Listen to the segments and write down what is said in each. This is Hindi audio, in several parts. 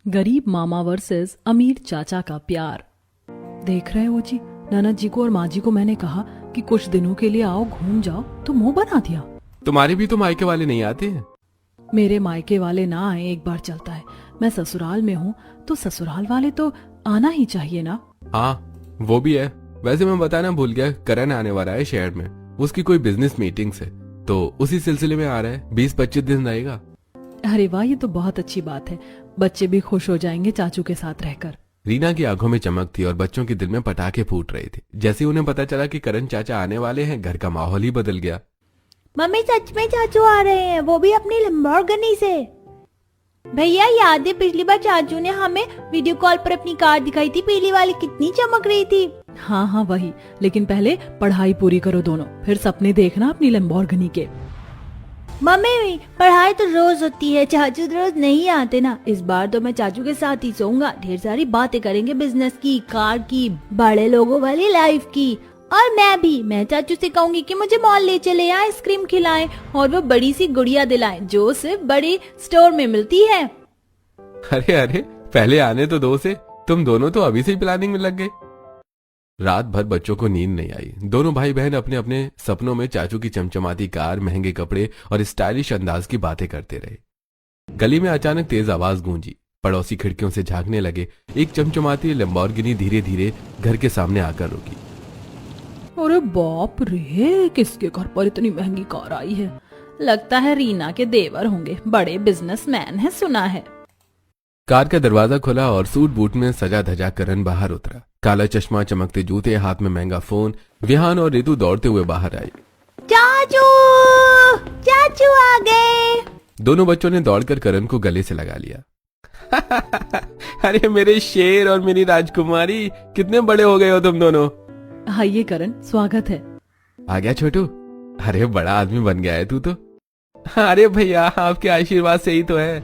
गरीब मामा वर्सेस अमीर चाचा का प्यार। देख रहे हो जी, ननद जी को और माँ जी को मैंने कहा कि कुछ दिनों के लिए आओ घूम जाओ, तो मुंह बना दिया। तुम्हारे भी तो मायके वाले नहीं आते हैं? मेरे मायके वाले ना आए एक बार चलता है, मैं ससुराल में हूँ तो ससुराल वाले तो आना ही चाहिए ना। हाँ वो भी है। वैसे मैं बताना भूल गया, करण आने वाला है शहर में, उसकी कोई बिजनेस मीटिंग से, तो उसी सिलसिले में आ रहा है। 20-25 दिन रहेगा। अरे वाह, ये तो बहुत अच्छी बात है। बच्चे भी खुश हो जाएंगे चाचू के साथ रहकर। रीना की आंखों में चमक थी और बच्चों के दिल में पटाखे फूट रहे थे। जैसे उन्हें पता चला कि करण चाचा आने वाले हैं, घर का माहौल ही बदल गया। मम्मी सच में चाचू आ रहे हैं, वो भी अपनी लंबोर्गिनी से। भैया याद है पिछली बार चाचू ने हमें वीडियो कॉल पर अपनी कार दिखाई थी, पीली वाली, कितनी चमक रही थी। हाँ हाँ वही, लेकिन पहले पढ़ाई पूरी करो दोनों, फिर सपने देखना अपनी लंबोर्गिनी के। मम्मी पढ़ाई तो रोज होती है, चाचू तो रोज नहीं आते ना। इस बार तो मैं चाचू के साथ ही सोऊंगा, ढेर सारी बातें करेंगे बिजनेस की, कार की, बड़े लोगों वाली लाइफ की। और मैं चाचू से कहूंगी कि मुझे मॉल ले चले, आइसक्रीम खिलाएं और वो बड़ी सी गुड़िया दिलाएं जो सिर्फ बड़ी स्टोर में मिलती है। अरे अरे, पहले आने तो दो से, तुम दोनों तो अभी से ही प्लानिंग में लग गए। रात भर बच्चों को नींद नहीं आई। दोनों भाई बहन अपने अपने सपनों में चाचू की चमचमाती कार, महंगे कपड़े और स्टाइलिश अंदाज की बातें करते रहे। गली में अचानक तेज आवाज गूंजी। पड़ोसी खिड़कियों से झांकने लगे। एक चमचमाती लंबोर्गिनी धीरे धीरे घर के सामने आकर रुकी। अरे बाप रे, किसके घर पर इतनी महंगी कार आई है? लगता है रीना के देवर होंगे, बड़े बिजनेसमैन हैं सुना है। कार का दरवाजा खुला और सूट बूट में सजा धजा करण बाहर उतरा। काला चश्मा, चमकते जूते, हाथ में महंगा फोन। विहान और रितु दौड़ते हुए बाहर आई। चाचू चाचू आ गए। दोनों बच्चों ने दौड़कर करण को गले से लगा लिया। अरे मेरे शेर और मेरी राजकुमारी, कितने बड़े हो गए हो तुम दोनों। आइए करण, स्वागत है। आ गया छोटू? अरे बड़ा आदमी बन गया है तू तो। अरे भैया, आपके आशीर्वाद से ही तो है।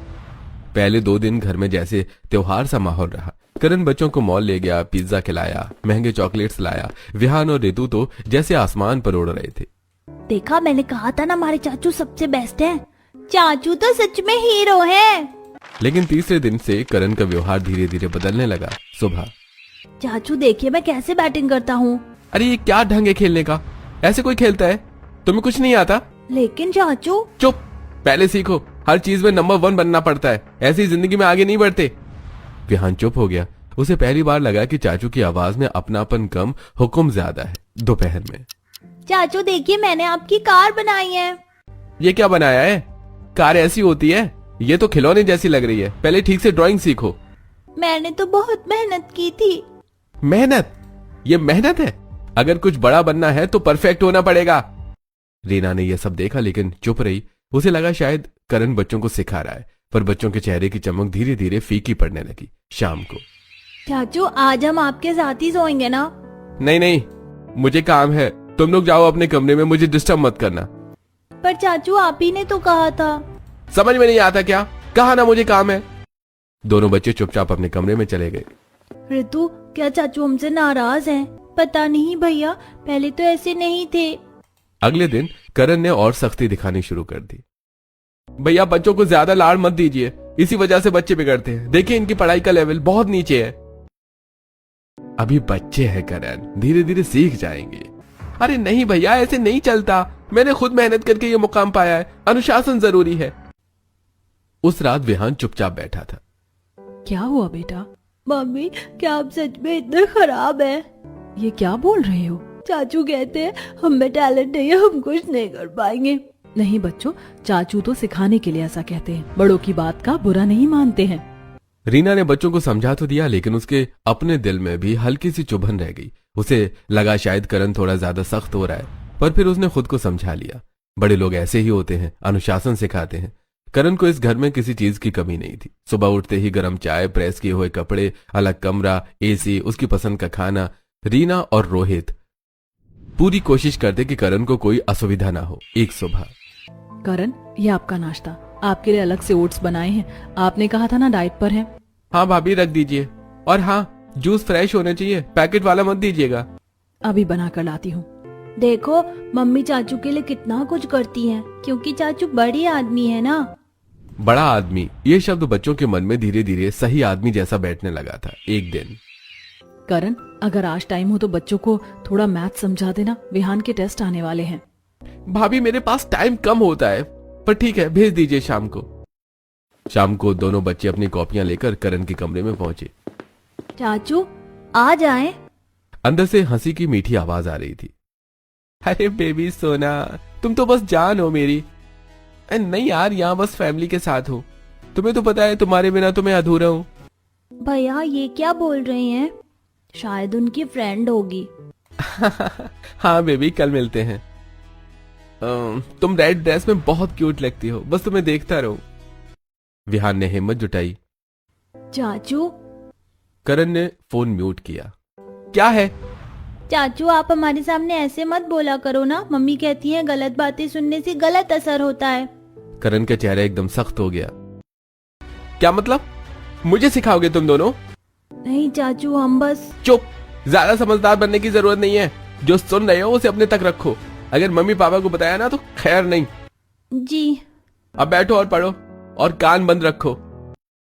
पहले 2 दिन घर में जैसे त्योहार सा माहौल रहा। करण बच्चों को मॉल ले गया, पिज्जा खिलाया, महंगे चॉकलेट्स लाया। विहान और रितु तो जैसे आसमान पर उड़ रहे थे। देखा, मैंने कहा था ना हमारे चाचू सबसे बेस्ट हैं। चाचू तो सच में हीरो हैं। लेकिन तीसरे दिन से करण का व्यवहार धीरे धीरे बदलने लगा। सुबह, चाचू देखिए मैं कैसे बैटिंग करता हूँ। अरे ये क्या ढंग है खेलने का? ऐसे कोई खेलता है? तुम्हें कुछ नहीं आता? लेकिन चाचू। चुप, पहले सीखो। हर चीज में नंबर 1 बनना पड़ता है, ऐसी जिंदगी में आगे नहीं बढ़ते। विहान चुप हो गया। उसे पहली बार लगा कि चाचू की आवाज में अपनापन कम, हुक्म ज्यादा है। दोपहर में, चाचू देखिए मैंने आपकी कार बनाई है। ये क्या बनाया है? कार ऐसी होती है? ये तो खिलौने जैसी लग रही है। पहले ठीक से ड्राइंग सीखो। मैंने तो बहुत मेहनत की थी। मेहनत? ये मेहनत है? अगर कुछ बड़ा बनना है तो परफेक्ट होना पड़ेगा। रीना ने यह सब देखा लेकिन चुप रही। उसे लगा शायद करण बच्चों को सिखा रहा है, पर बच्चों के चेहरे की चमक धीरे धीरे फीकी पड़ने लगी। शाम को, चाचू आज हम आपके साथ ही सोएंगे ना? नहीं नहीं, मुझे काम है। तुम लोग जाओ अपने कमरे में, मुझे डिस्टर्ब मत करना। पर चाचू आप ही ने तो कहा था। समझ में नहीं आता क्या? कहा ना मुझे काम है। दोनों बच्चे चुपचाप अपने कमरे में चले गए। ऋतु, क्या चाचू हमसे नाराज हैं? पता नहीं भैया, पहले तो ऐसे नहीं थे। अगले दिन करण ने और सख्ती दिखानी शुरू कर दी। भैया बच्चों को ज्यादा लाड़ मत दीजिए, इसी वजह से बच्चे बिगड़ते हैं। देखिए इनकी पढ़ाई का लेवल बहुत नीचे है। अभी बच्चे हैं करण, धीरे धीरे सीख जाएंगे। अरे नहीं भैया, ऐसे नहीं चलता। मैंने खुद मेहनत करके ये मुकाम पाया है। अनुशासन जरूरी है। उस रात विहान चुपचाप बैठा था। क्या हुआ बेटा? मम्मी, क्या आप सच में इतने खराब हैं? ये क्या बोल रहे हो? चाचू कहते हैं हम में टैलेंट नहीं है, हम कुछ नहीं कर पाएंगे। नहीं बच्चों, चाचू तो सिखाने के लिए ऐसा कहते हैं, बड़ों की बात का बुरा नहीं मानते हैं। रीना ने बच्चों को समझा तो दिया, लेकिन उसके अपने दिल में भी हल्की सी चुभन रह गई। उसे लगा शायद करण थोड़ा ज्यादा सख्त हो रहा है, पर फिर उसने खुद को समझा लिया। बड़े लोग ऐसे ही होते हैं, अनुशासन सिखाते हैं। करण को इस घर में किसी चीज की कमी नहीं थी। सुबह उठते ही गर्म चाय, प्रेस किए हुए कपड़े, अलग कमरा, एसी, उसकी पसंद का खाना। रीना और रोहित पूरी कोशिश करते कि करण को कोई असुविधा ना हो। एक सुबह, करण, ये आपका नाश्ता, आपके लिए अलग से ओट्स बनाए हैं। आपने कहा था ना डाइट पर हैं। हाँ भाभी रख दीजिए। और हाँ, जूस फ्रेश होना चाहिए, पैकेट वाला मत दीजिएगा। अभी बना कर लाती हूँ। देखो मम्मी चाचू के लिए कितना कुछ करती हैं, क्योंकि चाचू बड़ी आदमी है ना। बड़ा आदमी, ये शब्द बच्चों के मन में धीरे धीरे सही आदमी जैसा बैठने लगा था। एक दिन, करण, अगर आज टाइम हो तो बच्चों को थोड़ा मैथ समझा देना, विहान के टेस्ट आने वाले हैं। भाभी मेरे पास टाइम कम होता है, पर ठीक है भेज दीजिए शाम को। शाम को दोनों बच्चे अपनी कॉपियां लेकर करण के कमरे में पहुंचे। चाचू आ जाएं। अंदर से हंसी की मीठी आवाज आ रही थी। अरे बेबी सोना, तुम तो बस जान हो मेरी। नहीं यार, यहाँ बस फैमिली के साथ हूँ। तुम्हें तो पता है तुम्हारे बिना तो मैं अधूरा हूँ। भैया ये क्या बोल रही हैं? शायद उनकी फ्रेंड होगी। हाँ बेबी, कल मिलते हैं। तुम रेड ड्रेस में बहुत क्यूट लगती हो, बस तुम्हें देखता रहूं। विहान ने हिम्मत जुटाई। चाचू। करण ने फोन म्यूट किया। क्या है? चाचू आप हमारे सामने ऐसे मत बोला करो ना, मम्मी कहती हैं गलत बातें सुनने से गलत असर होता है। करण का चेहरा एकदम सख्त हो गया। क्या मतलब? मुझे सिखाओगे तुम दोनों? नहीं चाचू, हम बस। चुप, ज्यादा समझदार बनने की जरूरत नहीं है। जो सुन रहे हो उसे अपने तक रखो। अगर मम्मी पापा को बताया ना तो खैर नहीं। जी। अब बैठो और पढ़ो, और कान बंद रखो।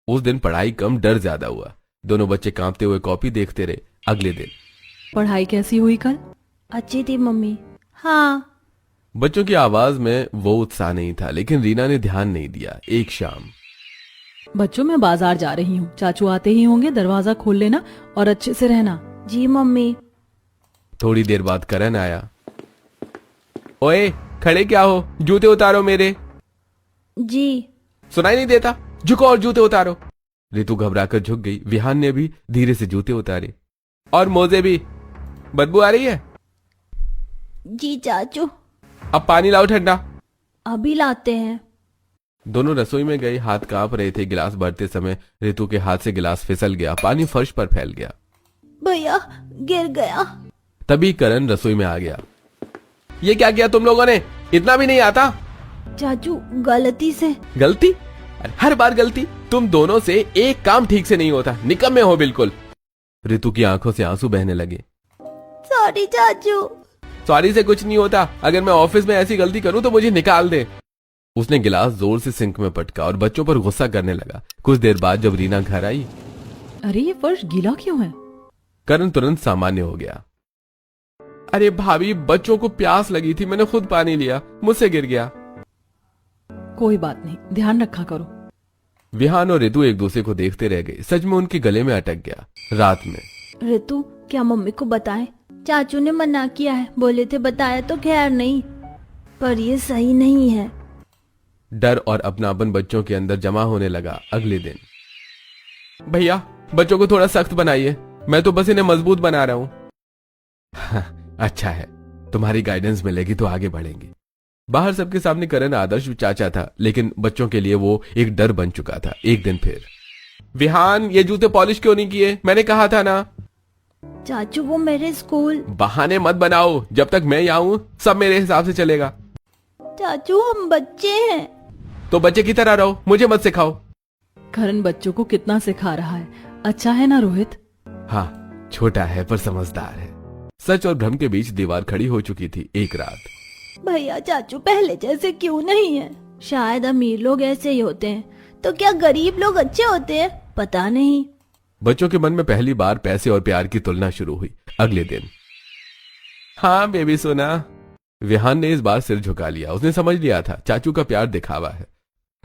उस दिन पढ़ाई कम, डर ज्यादा हुआ। दोनों बच्चे कांपते हुए कॉपी देखते रहे। अगले दिन, पढ़ाई कैसी हुई कल? अच्छी थी मम्मी। हाँ। बच्चों की आवाज में वो उत्साह नहीं था, लेकिन रीना ने ध्यान नहीं दिया। एक शाम, बच्चों मैं बाजार जा रही हूँ, चाचू आते ही होंगे, दरवाजा खोल लेना और अच्छे से रहना। जी मम्मी। थोड़ी देर बाद करण आया। ओए खड़े क्या हो, जूते उतारो मेरे। जी। सुनाई नहीं देता? झुको और जूते उतारो। रितु घबराकर झुक गई। विहान ने भी धीरे से जूते उतारे। और मोजे भी। बदबू आ रही है? जी चाचू। अब पानी लाओ ठंडा। अभी लाते हैं। दोनों रसोई में गए, हाथ कांप रहे थे। गिलास भरते समय रितु के हाथ से गिलास फिसल गया, पानी फर्श पर फैल गया। भैया गिर गया। तभी करण रसोई में आ गया। ये क्या किया तुम लोगों ने? इतना भी नहीं आता? चाचू गलती से। गलती? हर बार गलती। तुम दोनों से एक काम ठीक से नहीं होता, निकम्मे हो बिल्कुल। रितु की आंखों से आंसू बहने लगे। सॉरी चाचू। सॉरी से कुछ नहीं होता। अगर मैं ऑफिस में ऐसी गलती करूं तो मुझे निकाल दे। उसने गिलास जोर से सिंक में पटका और बच्चों पर गुस्सा करने लगा। कुछ देर बाद जब रीना घर आई, अरे ये फर्श गीला क्यों है? करण तुरंत सामान्य हो गया। अरे भाभी, बच्चों को प्यास लगी थी, मैंने खुद पानी लिया, मुझसे गिर गया। कोई बात नहीं, ध्यान रखा करो। विहान और रितु एक दूसरे को देखते रह गए। सच में उनके गले में अटक गया। रात में, रितु क्या मम्मी को बताएं? चाचू ने मना किया है, बोले थे बताया तो खैर नहीं, पर ये सही नहीं है। डर और अपनापन बच्चों के अंदर जमा होने लगा। अगले दिन, भैया बच्चों को थोड़ा सख्त बनाइए, मैं तो बस इन्हें मजबूत बना रहा हूं। अच्छा है, तुम्हारी गाइडेंस मिलेगी तो आगे बढ़ेंगे। बाहर सबके सामने करण आदर्श चाचा था, लेकिन बच्चों के लिए वो एक डर बन चुका था। एक दिन फिर, विहान ये जूते पॉलिश क्यों नहीं किए? मैंने कहा था ना। चाचू वो मेरे स्कूल। बहाने मत बनाओ, जब तक मैं यहाँ हूं सब मेरे हिसाब से चलेगा। चाचू हम बच्चे हैं। तो बच्चे की तरह रहो, मुझे मत सिखाओ। करण बच्चों को कितना सिखा रहा है, अच्छा है ना रोहित? हाँ, छोटा है पर समझदार है। सच और भ्रम के बीच दीवार खड़ी हो चुकी थी। एक रात, भैया चाचू पहले जैसे क्यों नहीं है? शायद अमीर लोग ऐसे ही होते हैं, तो क्या गरीब लोग अच्छे होते हैं? पता नहीं। बच्चों के मन में पहली बार पैसे और प्यार की तुलना शुरू हुई। अगले दिन, हाँ बेबी सोना। विहान ने इस बार सिर झुका लिया। उसने समझ लिया था चाचू का प्यार दिखावा है।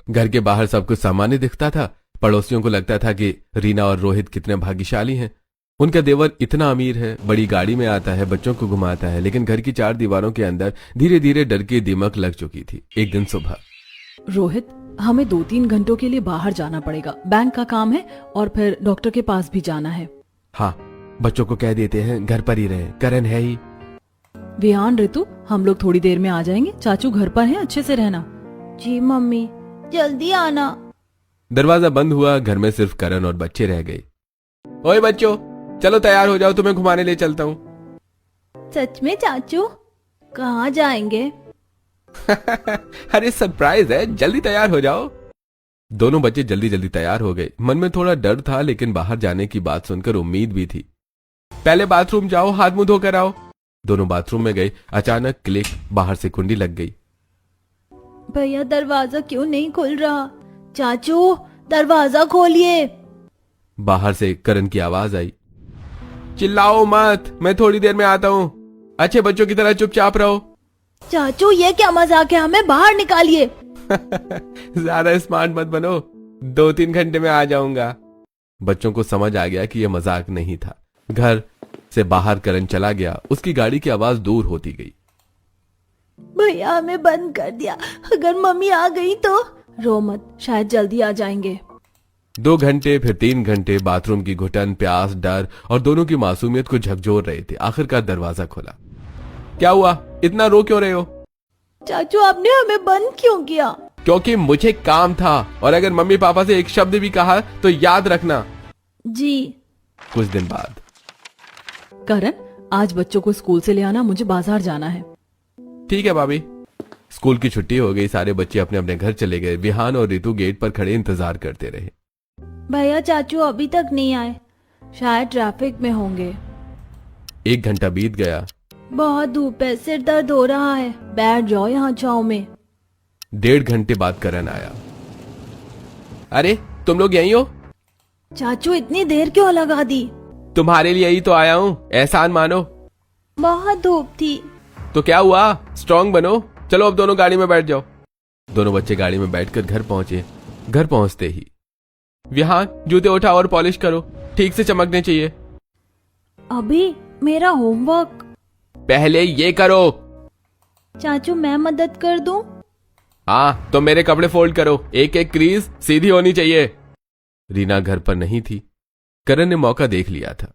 घर के बाहर सब कुछ सामान्य दिखता था। पड़ोसियों को लगता था कि रीना और रोहित कितने भाग्यशाली हैं। उनका देवर इतना अमीर है, बड़ी गाड़ी में आता है, बच्चों को घुमाता है, लेकिन घर की चार दीवारों के अंदर धीरे धीरे डर की दीमक लग चुकी थी। एक दिन सुबह, रोहित हमें 2-3 घंटों के लिए बाहर जाना पड़ेगा, बैंक का काम है और फिर डॉक्टर के पास भी जाना है। हाँ, बच्चों को कह देते हैं घर पर ही रहे, करण है ही। विहान, रितु हम लोग थोड़ी देर में आ जाएंगे, चाचू घर पर हैं, अच्छे से रहना। जी मम्मी, जल्दी आना। दरवाजा बंद हुआ। घर में सिर्फ करण और बच्चे रह गए। ओए बच्चों, चलो तैयार हो जाओ, तुम्हें घुमाने ले चलता हूँ। सच में चाचू? कहाँ जाएंगे? अरे सरप्राइज है, जल्दी तैयार हो जाओ। दोनों बच्चे जल्दी जल्दी तैयार हो गए। मन में थोड़ा डर था, लेकिन बाहर जाने की बात सुनकर उम्मीद भी थी। पहले बाथरूम जाओ, हाथ मुंह धोकर आओ। दोनों बाथरूम में गए। अचानक क्लिक, बाहर से कुंडी लग गई। भैया दरवाजा क्यों नहीं खुल रहा? चाचू दरवाजा खोलिए। बाहर से करण की आवाज आई, चिल्लाओ मत, मैं थोड़ी देर में आता हूँ, अच्छे बच्चों की तरह चुपचाप रहो। चाचू ये क्या मजाक है, हमें बाहर निकालिए। ज्यादा स्मार्ट मत बनो, 2-3 घंटे में आ जाऊंगा। बच्चों को समझ आ गया कि यह मजाक नहीं था। घर से बाहर करण चला गया। उसकी गाड़ी की आवाज दूर होती गई। भैया हमें बंद कर दिया, अगर मम्मी आ गई तो। रो मत, शायद जल्दी आ जाएंगे। 2 घंटे, फिर 3 घंटे बाथरूम की घुटन, प्यास, डर और दोनों की मासूमियत को झकझोर रहे थे। आखिरकार दरवाजा खुला। क्या हुआ, इतना रो क्यों रहे हो? चाचू आपने हमें बंद क्यों किया? क्योंकि मुझे काम था, और अगर मम्मी पापा से एक शब्द भी कहा तो याद रखना। जी। कुछ दिन बाद, करण, आज बच्चों को स्कूल से ले आना, मुझे बाजार जाना है। ठीक है भाभी। स्कूल की छुट्टी हो गई। सारे बच्चे अपने अपने घर चले गए। विहान और रितु गेट पर खड़े इंतजार करते रहे। भैया चाचू अभी तक नहीं आए, शायद ट्रैफिक में होंगे। 1 घंटा बीत गया। बहुत धूप है, सिर दर्द हो रहा है, बैठ जाओ यहाँ छांव में। 1.5 घंटे बाद करण आया। अरे तुम लोग यहीं हो? चाचू इतनी देर क्यों लगा दी? तुम्हारे लिए ही तो आया हूँ, एहसान मानो। बहुत धूप थी। तो क्या हुआ, स्ट्रांग बनो। चलो अब दोनों गाड़ी में बैठ जाओ। दोनों बच्चे गाड़ी में बैठकर घर पहुंचे। घर पहुंचते ही, विहान जूते उठाओ और पॉलिश करो, ठीक से चमकने चाहिए। अभी मेरा होमवर्क। पहले ये करो। चाचू मैं मदद कर दूं? हाँ, तो मेरे कपड़े फोल्ड करो, एक एक क्रीज सीधी होनी चाहिए। रीना घर पर नहीं थी। करण ने मौका देख लिया था।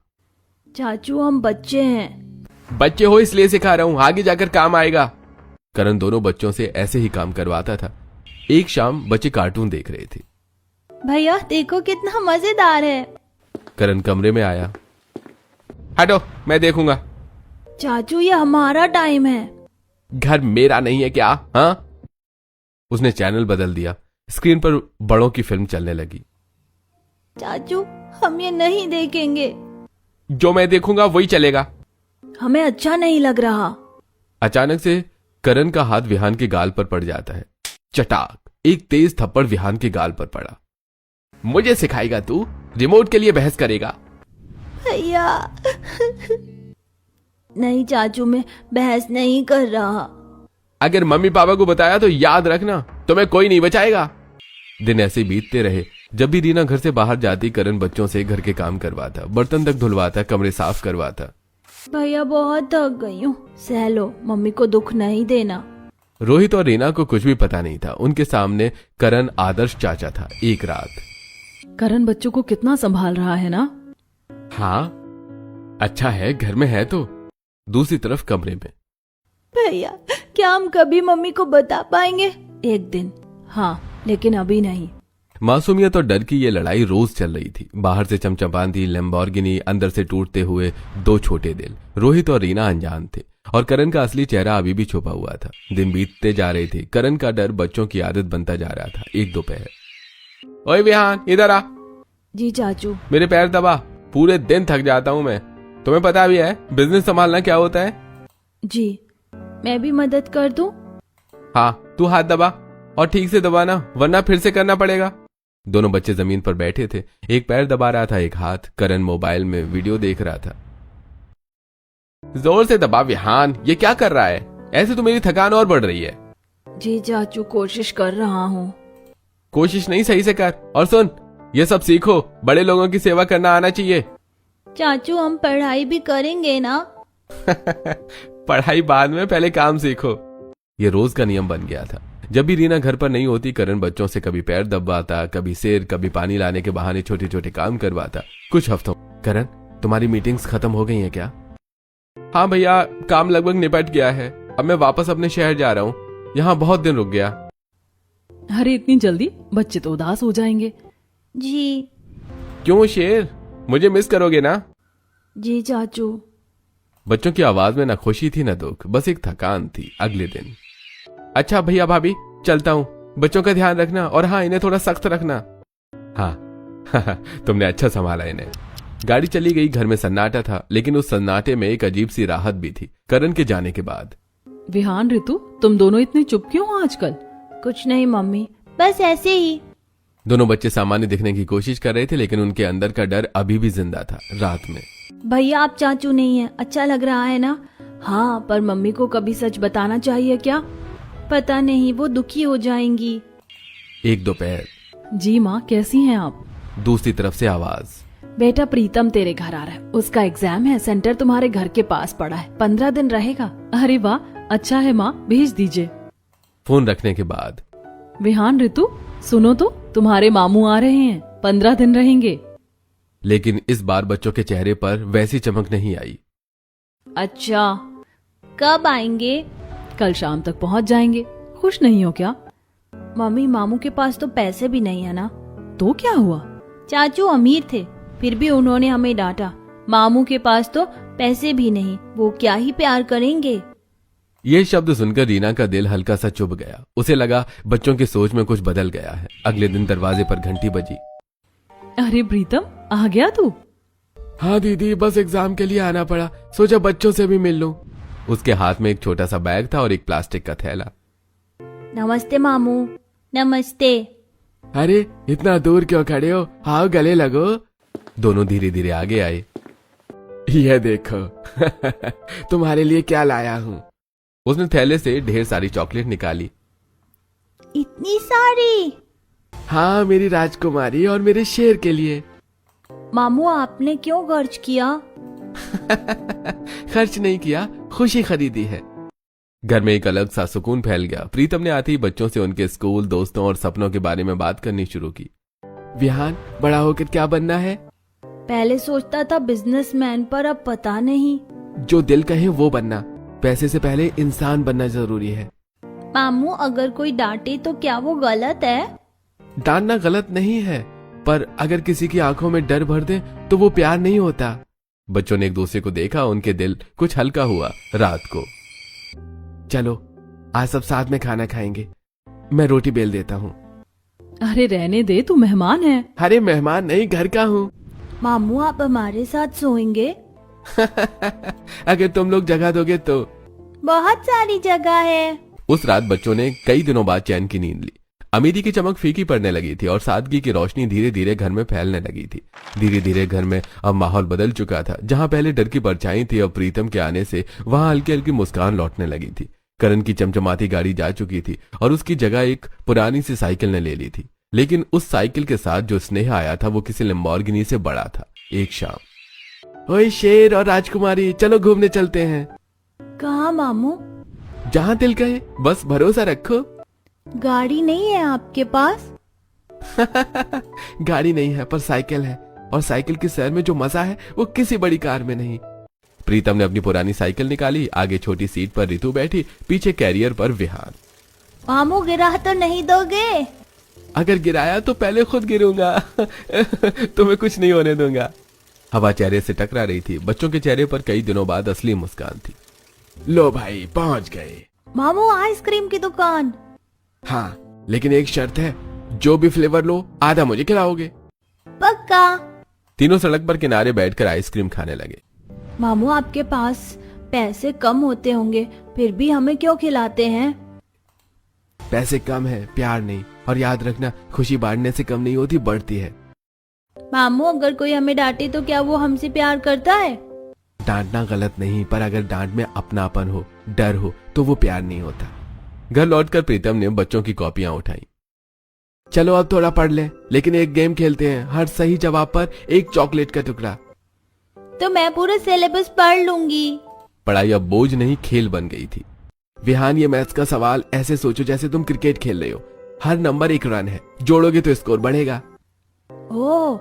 चाचू हम बच्चे हैं। बच्चे हो इसलिए सिखा रहा हूं, आगे जाकर काम आएगा। करण दोनों बच्चों से ऐसे ही काम करवाता था। एक शाम बच्चे कार्टून देख रहे थे। भैया देखो कितना मजेदार है। करण कमरे में आया। हटो, मैं देखूंगा। चाचू ये हमारा टाइम है। घर मेरा नहीं है क्या? हाँ? उसने चैनल बदल दिया। स्क्रीन पर बड़ों की फिल्म चलने लगी। चाचू हम ये नहीं देखेंगे। जो मैं देखूंगा वही चलेगा। हमें अच्छा नहीं लग रहा। अचानक से करण का हाथ विहान के गाल पर पड़ जाता है। चटाक, एक तेज थप्पड़ विहान के गाल पर पड़ा। मुझे सिखाएगा तू? रिमोट के लिए बहस करेगा? भैया नहीं चाचू, मैं बहस नहीं कर रहा। अगर मम्मी पापा को बताया तो याद रखना, तुम्हें कोई नहीं बचाएगा। दिन ऐसे बीतते रहे। जब भी रीना घर से बाहर जाती, करण बच्चों से घर के काम करवाता, बर्तन तक धुलवाता, कमरे साफ करवाता। भैया बहुत थक गई हूँ, सह लो, मम्मी को दुख नहीं देना। रोहित और रीना को कुछ भी पता नहीं था। उनके सामने करण आदर्श चाचा था। एक रात, करण बच्चों को कितना संभाल रहा है ना? हाँ अच्छा है, घर में है तो। दूसरी तरफ कमरे में, भैया क्या हम कभी मम्मी को बता पाएंगे? एक दिन हाँ, लेकिन अभी नहीं। मासूमियत और डर की ये लड़ाई रोज चल रही थी। बाहर से चमचमाती लैम्बोर्गिनी, अंदर से टूटते हुए 2 छोटे दिल। रोहित और रीना अनजान थे और करण का असली चेहरा अभी भी छुपा हुआ था। दिन बीतते जा रहे थे। करण का डर बच्चों की आदत बनता जा रहा था। एक दोपहर, ओए विहान इधर आ। जी चाचू। मेरे पैर दबा, पूरे दिन थक जाता हूं मैं। तुम्हें पता भी है बिजनेस संभालना क्या होता है? जी। मैं भी मदद कर दूं? हाँ, तू हाथ दबा और ठीक से दबाना, वरना फिर से करना पड़ेगा। दोनों बच्चे जमीन पर बैठे थे। एक पैर दबा रहा था, एक हाथ। करण मोबाइल में वीडियो देख रहा था। जोर से दबा विहान, ये क्या कर रहा है? ऐसे तो मेरी थकान और बढ़ रही है। जी चाचू, कोशिश कर रहा हूँ। कोशिश नहीं, सही से कर। और सुन, ये सब सीखो, बड़े लोगों की सेवा करना आना चाहिए। चाचू हम पढ़ाई भी करेंगे ना? पढ़ाई बाद में, पहले काम सीखो। ये रोज का नियम बन गया था। जब भी रीना घर पर नहीं होती, करण बच्चों से कभी पैर दबाता, कभी सिर, कभी पानी लाने के बहाने छोटे छोटे काम करवाता। कुछ हफ्तों, करण तुम्हारी मीटिंग्स खत्म हो गई हैं क्या? हाँ भैया, काम लगभग निपट गया है। अब मैं वापस अपने शहर जा रहा हूँ, यहाँ बहुत दिन रुक गया। अरे इतनी जल्दी? बच्चे तो उदास हो जाएंगे। जी। क्यों शेर, मुझे मिस करोगे ना? जी चाचू। बच्चों की आवाज में ना खुशी थी ना दुख, बस एक थकान थी। अगले दिन, अच्छा भैया भाभी चलता हूँ, बच्चों का ध्यान रखना, और हाँ इन्हें थोड़ा सख्त रखना। हाँ तुमने अच्छा संभाला इन्हें। गाड़ी चली गई। घर में सन्नाटा था, लेकिन उस सन्नाटे में एक अजीब सी राहत भी थी। करण के जाने के बाद। विहान, रितु, तुम दोनों इतने चुप क्यों हो आजकल? कुछ नहीं मम्मी, बस ऐसे ही। दोनों बच्चे सामान्य दिखने की कोशिश कर रहे थे, लेकिन उनके अंदर का डर अभी भी जिंदा था। रात में भैया आप चाचू नहीं है, अच्छा लग रहा है ना? हाँ, पर मम्मी को कभी सच बताना चाहिए क्या? पता नहीं, वो दुखी हो जाएंगी। एक दोपहर। जी माँ, कैसी हैं आप? दूसरी तरफ से आवाज। बेटा प्रीतम तेरे घर आ रहा है, उसका एग्जाम है, सेंटर तुम्हारे घर के पास पड़ा है, 15 दिन रहेगा। अरे वाह, अच्छा है माँ, भेज दीजिए। फोन रखने के बाद, विहान, ऋतु सुनो तो, तुम्हारे मामू आ रहे हैं, 15 दिन रहेंगे। लेकिन इस बार बच्चों के चेहरे पर वैसी चमक नहीं आई। अच्छा, कब आएंगे? कल शाम तक पहुँच जाएंगे। खुश नहीं हो क्या? मम्मी, मामू के पास तो पैसे भी नहीं है ना। तो क्या हुआ? चाचू अमीर थे, फिर भी उन्होंने हमें डांटा। मामू के पास तो पैसे भी नहीं, वो क्या ही प्यार करेंगे। ये शब्द सुनकर रीना का दिल हल्का सा चुभ गया। उसे लगा बच्चों की सोच में कुछ बदल गया है। अगले दिन दरवाजे पर घंटी बजी। अरे प्रीतम, आ गया तू? हाँ दीदी, बस एग्जाम के लिए आना पड़ा, सोचा बच्चों से भी मिल लूं। उसके हाथ में एक छोटा सा बैग था और एक प्लास्टिक का थैला। नमस्ते मामू। नमस्ते। अरे इतना दूर क्यों खड़े हो, आओ गले लगो। दोनों धीरे धीरे आगे आए। यह देखो तुम्हारे लिए क्या लाया हूँ। उसने थैले से ढेर सारी चॉकलेट निकाली। इतनी सारी? हाँ, मेरी राजकुमारी और मेरे शेर के लिए। मामू, आपने क्यों खर्च किया? खर्च नहीं किया, खुशी खरीदी है। घर में एक अलग सा सुकून फैल गया। प्रीतम ने आते ही बच्चों से उनके स्कूल, दोस्तों और सपनों के बारे में बात करनी शुरू की। विहान, बड़ा होकर क्या बनना है? पहले सोचता था बिजनेसमैन, पर अब पता नहीं। जो दिल कहे वो बनना, पैसे से पहले इंसान बनना जरूरी है। मामू, अगर कोई डांटे तो क्या वो गलत है? डांटना गलत नहीं है, पर अगर किसी की आंखों में डर भर दे तो वो प्यार नहीं होता। बच्चों ने एक दूसरे को देखा, उनके दिल कुछ हल्का हुआ। रात को, चलो आज सब साथ में खाना खाएंगे, मैं रोटी बेल देता हूँ। अरे रहने दे, तू मेहमान है। अरे मेहमान नहीं, घर का हूँ। मामू, आप हमारे साथ सोएंगे? अगर तुम लोग जगह दोगे तो। बहुत सारी जगह है। उस रात बच्चों ने कई दिनों बाद चैन की नींद ली। अमीरी की चमक फीकी पड़ने लगी थी और सादगी की रोशनी धीरे धीरे घर में फैलने लगी थी। धीरे धीरे घर में अब माहौल बदल चुका था। जहां पहले डर की परछाई थी, अब प्रीतम के आने से वहां हल्की हल्की मुस्कान लौटने लगी थी। करण की चमचमाती गाड़ी जा चुकी थी और उसकी जगह एक पुरानी सी साइकिल ने ले ली थी। लेकिन उस साइकिल के साथ जो स्नेह आया था वो किसी लैम्बोर्गिनी से बड़ा था। एक शाम, ओए शेर और राजकुमारी, चलो घूमने चलते हैं। कहाँ मामू? जहां दिल कहे, बस भरोसा रखो। गाड़ी नहीं है आपके पास? गाड़ी नहीं है, पर साइकिल है, और साइकिल की सैर में जो मजा है वो किसी बड़ी कार में नहीं। प्रीतम ने अपनी पुरानी साइकिल निकाली। आगे छोटी सीट पर रितु बैठी, पीछे कैरियर पर विहान। मामू, गिरा तो नहीं दोगे? अगर गिराया तो पहले खुद गिरूंगा। तुम्हें कुछ नहीं होने दूंगा। हवा चेहरे से टकरा रही थी। बच्चों के चेहरे पर कई दिनों बाद असली मुस्कान थी। लो भाई, पहुंच गए। मामू, आइसक्रीम की दुकान। हाँ, लेकिन एक शर्त है, जो भी फ्लेवर लो आधा मुझे खिलाओगे। पक्का। तीनों सड़क पर किनारे बैठकर आइसक्रीम खाने लगे। मामू, आपके पास पैसे कम होते होंगे, फिर भी हमें क्यों खिलाते हैं? पैसे कम है, प्यार नहीं। और याद रखना, खुशी बांटने से कम नहीं होती, बढ़ती है। मामू, अगर कोई हमें डांटे तो क्या वो हमसे प्यार करता है? डांटना गलत नहीं, पर अगर डांट में अपनापन हो, डर हो, तो वो प्यार नहीं होता। घर लौटकर प्रीतम ने बच्चों की कॉपियां उठाई। चलो अब थोड़ा पढ़ ले, लेकिन एक गेम खेलते हैं, हर सही जवाब पर एक चॉकलेट का टुकड़ा। तो मैं पूरा सिलेबस पढ़ लूंगी। पढ़ाई अब बोझ नहीं, खेल बन गई थी। विहान, ये मैथ्स का सवाल ऐसे सोचो जैसे तुम क्रिकेट खेल रहे हो। हर नंबर एक रन है, जोड़ोगे तो स्कोर बढ़ेगा। ओह,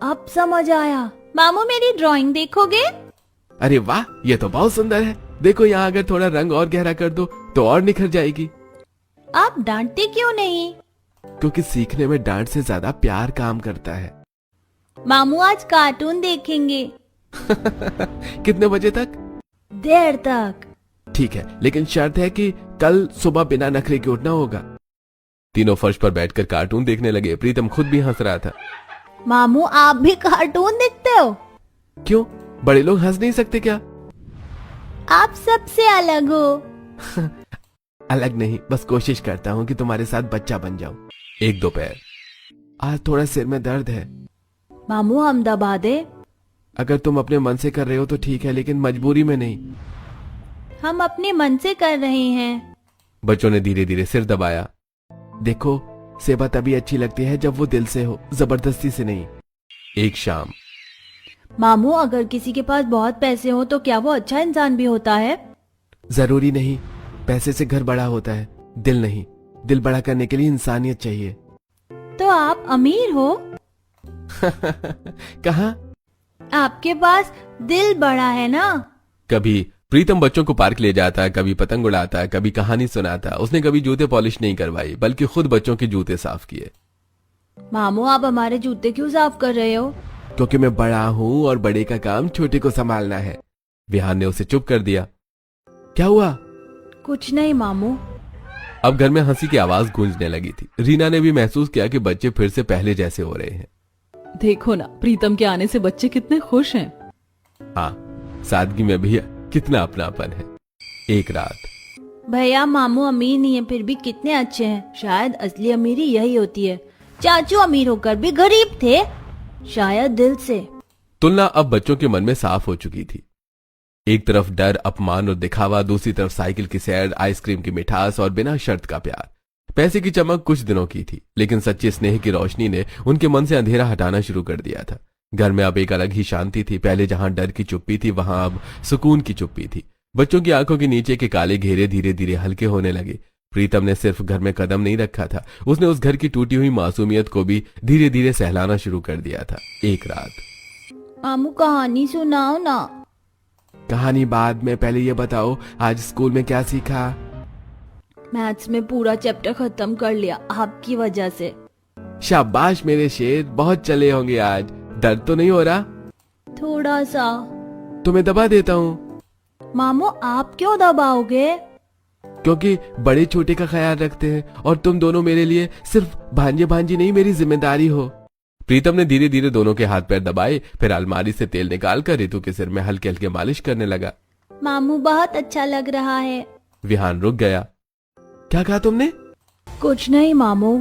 अब समझ आया। मामू, मेरी ड्राइंग देखोगे? अरे वाह, ये तो बहुत सुंदर है। देखो यहाँ अगर थोड़ा रंग और गहरा कर दो तो और निखर जाएगी। आप डांटते क्यों नहीं? क्योंकि सीखने में डांट से ज्यादा प्यार काम करता है। मामू, आज कार्टून देखेंगे। कितने बजे तक? देर तक। ठीक है, लेकिन शर्त है कि कल सुबह बिना नखरे के उठना होगा। तीनों फर्श पर बैठकर कार्टून देखने लगे। प्रीतम खुद भी हंस रहा था। मामू, आप भी कार्टून देखते हो? क्यों, बड़े लोग हंस नहीं सकते क्या? आप सबसे अलग हो। अलग नहीं, बस कोशिश करता हूँ कि तुम्हारे साथ बच्चा बन जाऊं। एक दोपहर। आज थोड़ा सिर में दर्द है। मामू हम दबा दे। अगर तुम अपने मन से कर रहे हो तो ठीक है, लेकिन मजबूरी में नहीं। हम अपने मन से कर रहे हैं। बच्चों ने धीरे धीरे सिर दबाया। देखो, सेवा तभी अच्छी लगती है जब वो दिल से हो, जबरदस्ती से नहीं। एक शाम। मामू अगर किसी के पास बहुत पैसे हो तो क्या वो अच्छा इंसान भी होता है? जरूरी नहीं, पैसे से घर बड़ा होता है, दिल नहीं। दिल बड़ा करने के लिए इंसानियत चाहिए। तो आप अमीर हो? कहाँ? आपके पास दिल बड़ा है ना। कभी प्रीतम बच्चों को पार्क ले जाता, कभी पतंग उड़ाता, कभी कहानी सुनाता। उसने कभी जूते पॉलिश नहीं करवाई, बल्कि खुद बच्चों के जूते साफ किए। मामू आप हमारे जूते क्यों साफ कर रहे हो? क्योंकि मैं बड़ा हूँ और बड़े का काम छोटे को संभालना है। विहान ने उसे चुप कर दिया। क्या हुआ? कुछ नहीं मामू। अब घर में हंसी की आवाज गूंजने लगी थी। रीना ने भी महसूस किया कि बच्चे फिर से पहले जैसे हो रहे हैं। देखो ना, प्रीतम के आने से बच्चे कितने खुश हैं। हाँ, सादगी में भी कितना अपनापन है। एक रात। भैया मामू अमीर नहीं है फिर भी कितने अच्छे हैं। शायद असली अमीरी यही होती है। चाचू अमीर होकर भी गरीब थे, शायद दिल से। तुलना अब बच्चों के मन में साफ हो चुकी थी। एक तरफ डर, अपमान और दिखावा, दूसरी तरफ साइकिल की सैर, आइसक्रीम की मिठास और बिना शर्त का प्यार। पैसे की चमक कुछ दिनों की थी, लेकिन सच्चे स्नेह की रोशनी ने उनके मन से अंधेरा हटाना शुरू कर दिया था। घर में अब एक अलग ही शांति थी। पहले जहां डर की चुप्पी थी, वहां अब सुकून की चुप्पी थी। बच्चों की आंखों के नीचे के काले घेरे धीरे धीरे हल्के होने लगे। प्रीतम ने सिर्फ घर में कदम नहीं रखा था, उसने उस घर की टूटी हुई मासूमियत को भी धीरे धीरे सहलाना शुरू कर दिया था। एक रात। मामू कहानी सुनाओ ना। कहानी बाद में, पहले ये बताओ आज स्कूल में क्या सीखा? मैथ्स में पूरा चैप्टर खत्म कर लिया आपकी वजह से। शाबाश मेरे शेर, बहुत चले होंगे आज। दर्द तो नहीं हो रहा? थोड़ा सा। तुम्हें दबा देता हूँ। मामू आप क्यों दबाओगे? क्योंकि बड़े छोटे का ख्याल रखते हैं और तुम दोनों मेरे लिए सिर्फ भांजे भांजी नहीं, मेरी जिम्मेदारी हो। प्रीतम ने धीरे धीरे दोनों के हाथ पैर दबाए, फिर अलमारी से तेल निकालकर रितु के सिर में हल्के हल्के मालिश करने लगा। मामू बहुत अच्छा लग रहा है। विहान रुक गया। क्या कहा तुमने? कुछ नहीं मामू।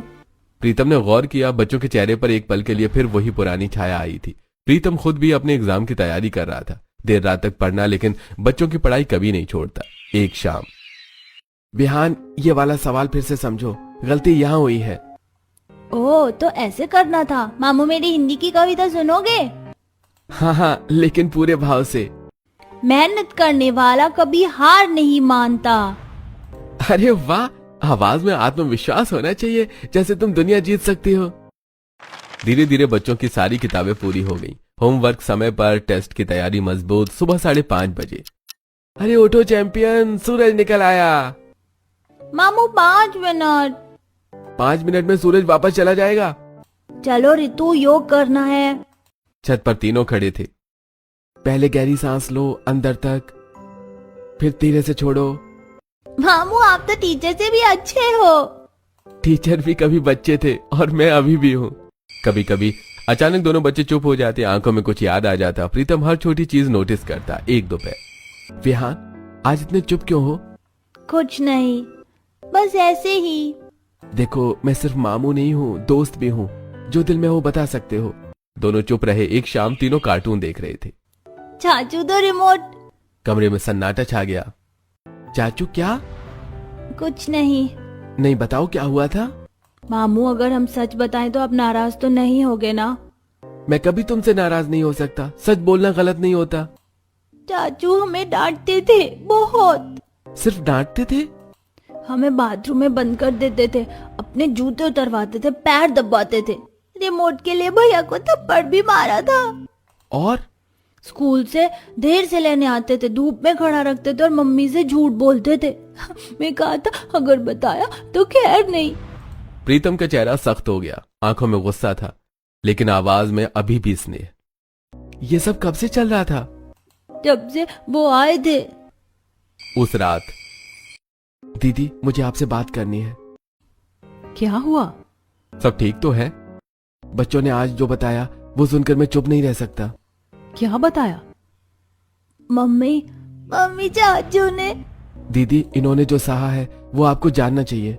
प्रीतम ने गौर किया। बच्चों के चेहरे पर एक पल के लिए फिर वही पुरानी छाया आई थी। प्रीतम खुद भी अपने एग्जाम की तैयारी कर रहा था। देर रात तक पढ़ना, लेकिन बच्चों की पढ़ाई कभी नहीं छोड़ता। एक शाम। विहान, ये वाला सवाल फिर से समझो, गलती यहाँ हुई है। ओह, तो ऐसे करना था। मामू मेरी हिंदी की कविता सुनोगे? हाँ, लेकिन पूरे भाव से। मेहनत करने वाला कभी हार नहीं मानता। अरे वाह, आवाज में आत्मविश्वास होना चाहिए, जैसे तुम दुनिया जीत सकती हो। धीरे धीरे बच्चों की सारी किताबें पूरी हो गई। होमवर्क समय पर, टेस्ट की तैयारी मजबूत। सुबह 5:30 बजे। अरे उठो चैंपियन, सूरज निकल आया। मामू 5 मिनट। 5 मिनट में सूरज वापस चला जाएगा। चलो रितु, योग करना है। छत पर तीनों खड़े थे। पहले गहरी सांस लो अंदर तक, फिर धीरे से छोड़ो। मामू आप तो टीचर से भी अच्छे हो। टीचर भी कभी बच्चे थे और मैं अभी भी हूँ। कभी कभी अचानक दोनों बच्चे चुप हो जाते, आंखों में कुछ याद आ जाता। प्रीतम हर छोटी चीज नोटिस करता। एक दोपहर। विहान, आज इतने चुप क्यों हो? कुछ नहीं, बस ऐसे ही। देखो, मैं सिर्फ मामू नहीं हूँ, दोस्त भी हूँ। जो दिल में हो बता सकते हो। दोनों चुप रहे। एक शाम तीनों कार्टून देख रहे थे। चाचू दो रिमोट। कमरे में सन्नाटा छा गया। चाचू क्या? कुछ नहीं। नहीं, बताओ क्या हुआ था? मामू अगर हम सच बताएं तो आप नाराज तो नहीं होगे ना? मैं कभी तुमसे नाराज नहीं हो सकता। सच बोलना गलत नहीं होता। चाचू हमें डांटते थे बहुत। सिर्फ डांटते थे? हमें बाथरूम में बंद कर देते थे, अपने जूते उतरवाते थे, पैर दबाते थे। रिमोट के लिए भैया को थप्पड़ भी मारा था। और स्कूल से देर से लेने आते थे, धूप में खड़ा रखते थे और मम्मी से झूठ बोलते थे। मैं कहा था अगर बताया तो खैर नहीं। प्रीतम का चेहरा सख्त हो गया। आंखों में गुस्सा था, लेकिन आवाज में अभी भी स्नेह। ये सब कब से चल रहा था? जब से वो आए थे। उस रात। दीदी, मुझे आपसे बात करनी है। क्या हुआ? सब ठीक तो है? बच्चों ने आज जो बताया वो सुनकर मैं चुप नहीं रह सकता। क्या बताया? मम्मी चाचू ने। दीदी, इन्होंने जो सहा है वो आपको जानना चाहिए।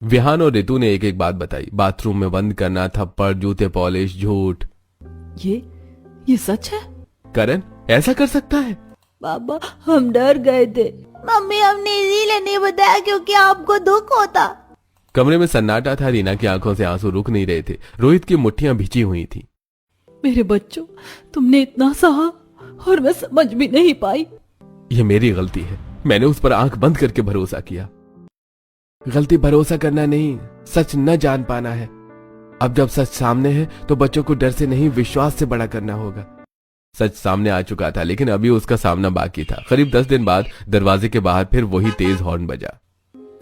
विहान और रितु ने एक एक बात बताई। बाथरूम में बंद करना, थप्पड़, जूते पॉलिश, झूठ। ये सच है? करण ऐसा कर सकता है? पापा हम डर गए थे। मम्मी हमने इसीलिए नहीं बताया क्योंकि आपको दुख होता। कमरे में सन्नाटा था। रीना की आंखों से आंसू रुक नहीं रहे थे। रोहित की मुट्ठियां भिजी हुई थी। मेरे बच्चों, तुमने इतना सहा और मैं समझ भी नहीं पाई। ये मेरी गलती है। मैंने उस पर आंख बंद करके भरोसा किया। गलती भरोसा करना नहीं, सच न जान पाना है। अब जब सच सामने है तो बच्चों को डर से नहीं, विश्वास से बड़ा करना होगा। सच सामने आ चुका था, लेकिन अभी उसका सामना बाकी था। करीब 10 दिन बाद दरवाजे के बाहर फिर वही तेज हॉर्न बजा।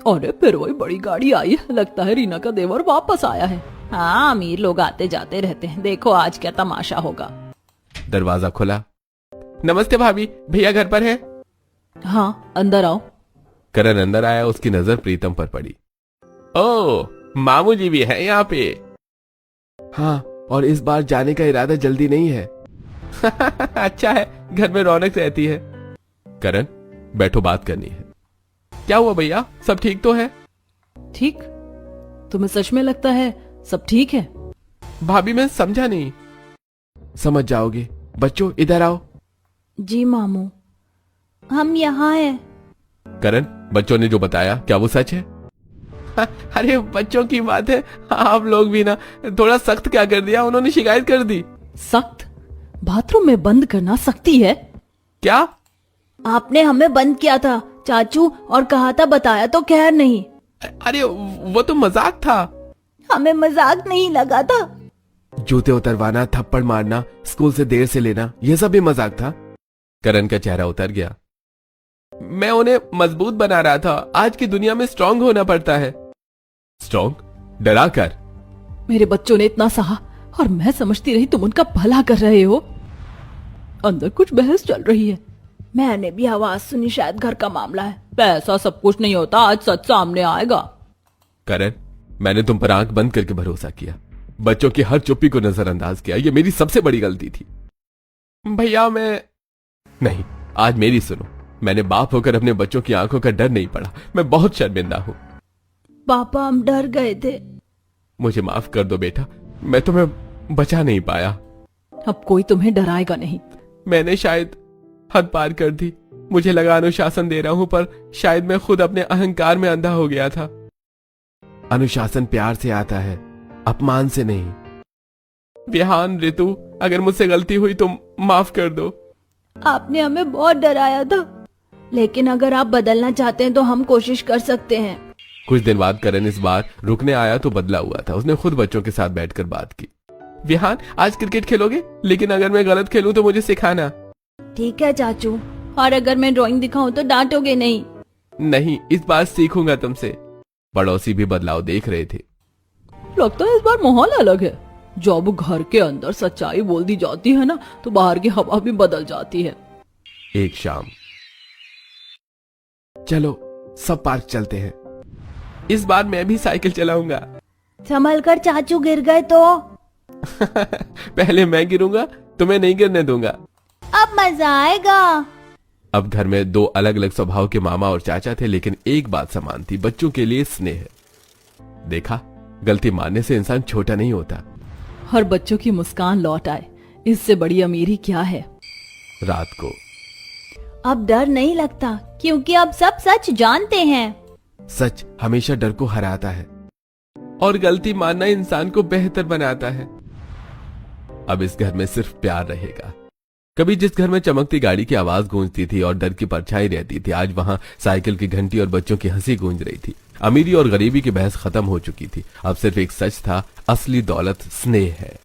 अरे फिर वही बड़ी गाड़ी आई है। लगता है रीना का देवर वापस आया है। हाँ, अमीर लोग आते जाते रहते हैं। देखो आज क्या तमाशा होगा। दरवाजा खुला। नमस्ते भाभी, भैया घर पर है? हाँ, अंदर आओ। करण अंदर आया। उसकी नजर प्रीतम पर पड़ी। ओ, मामू जी भी है यहाँ पे? हाँ, और इस बार जाने का इरादा जल्दी नहीं है। अच्छा है, घर में रौनक रहती है। करण बैठो, बात करनी है। क्या हुआ भैया, सब ठीक तो है? ठीक? तुम्हें सच में लगता है सब ठीक है? भाभी मैं समझा नहीं। समझ जाओगे। बच्चों इधर आओ। जी मामू, हम यहाँ हैं। करण, बच्चों ने जो बताया क्या वो सच है? अरे बच्चों की बात है, आप लोग भी ना थोड़ा सख्त क्या कर दिया। उन्होंने शिकायत कर दी। सख्त? बाथरूम में बंद करना सख्ती है? क्या? आपने हमें बंद किया था चाचू, और कहा था बताया तो खैर नहीं। अरे वो तो मजाक था। हमें मजाक नहीं लगा था। जूते उतरवाना, थप्पड़ मारना, स्कूल से देर से लेना, ये सब भी मजाक था। करण का चेहरा उतर गया। मैं उन्हें मजबूत बना रहा था। आज की दुनिया में स्ट्रांग होना पड़ता है। स्ट्रांग? डरा कर? मेरे बच्चों ने इतना सहा और मैं समझती रही तुम उनका भला कर रहे हो। अंदर कुछ बहस चल रही है। मैंने भी आवाज सुनी, शायद घर का मामला है। पैसा सब कुछ नहीं होता, आज सच सामने आएगा। करण, मैंने तुम पर आंख बंद करके भरोसा किया। बच्चों की हर चुप्पी को नजरअंदाज किया। ये मेरी सबसे बड़ी गलती थी। भैया मैं नहीं, आज मेरी सुनो। मैंने बाप होकर अपने बच्चों की आंखों का डर नहीं पड़ा। मैं बहुत शर्मिंदा हूं। पापा हम डर गए थे। मुझे माफ कर दो बेटा, मैं तुम्हें बचा नहीं पाया। अब कोई तुम्हें डराएगा नहीं। मैंने शायद हद पार कर दी। मुझे लगा अनुशासन दे रहा हूं, पर शायद मैं खुद अपने अहंकार में अंधा हो गया था। अनुशासन प्यार से आता है, अपमान से नहीं। विहान, रितु, अगर मुझसे गलती हुई तो माफ कर दो। आपने हमें बहुत डराया था, लेकिन अगर आप बदलना चाहते हैं तो हम कोशिश कर सकते हैं। कुछ दिन बाद करण इस बार रुकने आया तो बदला हुआ था। उसने खुद बच्चों के साथ बैठकर बात की। विहान, आज क्रिकेट खेलोगे? लेकिन अगर मैं गलत खेलूं तो मुझे सिखाना। ठीक है चाचू, और अगर मैं ड्राइंग दिखाऊं तो डांटोगे नहीं? नहीं, इस बार सीखूंगा तुमसे। पड़ोसी भी बदलाव देख रहे थे। लगता है इस बार माहौल अलग है। जब घर के अंदर सच्चाई बोल दी जाती है ना, तो बाहर की हवा भी बदल जाती है। एक शाम। चलो सब पार्क चलते हैं। इस बार मैं भी साइकिल चलाऊंगा। संभल कर चाचू, गिर गए तो? पहले मैं गिरूंगा, तुम्हें नहीं गिरने दूंगा। अब मजा आएगा। अब घर में दो अलग अलग स्वभाव के मामा और चाचा थे, लेकिन एक बात समान थी, बच्चों के लिए स्नेह। देखा, गलती मानने से इंसान छोटा नहीं होता। हर बच्चों की मुस्कान लौट आए, इससे बड़ी अमीरी क्या है। रात को अब डर नहीं लगता, क्योंकि अब सब सच जानते हैं। सच हमेशा डर को हराता है, और गलती मानना इंसान को बेहतर बनाता है। अब इस घर में सिर्फ प्यार रहेगा। कभी जिस घर में चमकती गाड़ी की आवाज गूंजती थी और डर की परछाई रहती थी, आज वहां साइकिल की घंटी और बच्चों की हंसी गूंज रही थी। अमीरी और गरीबी की बहस खत्म हो चुकी थी। अब सिर्फ एक सच था, असली दौलत स्नेह है।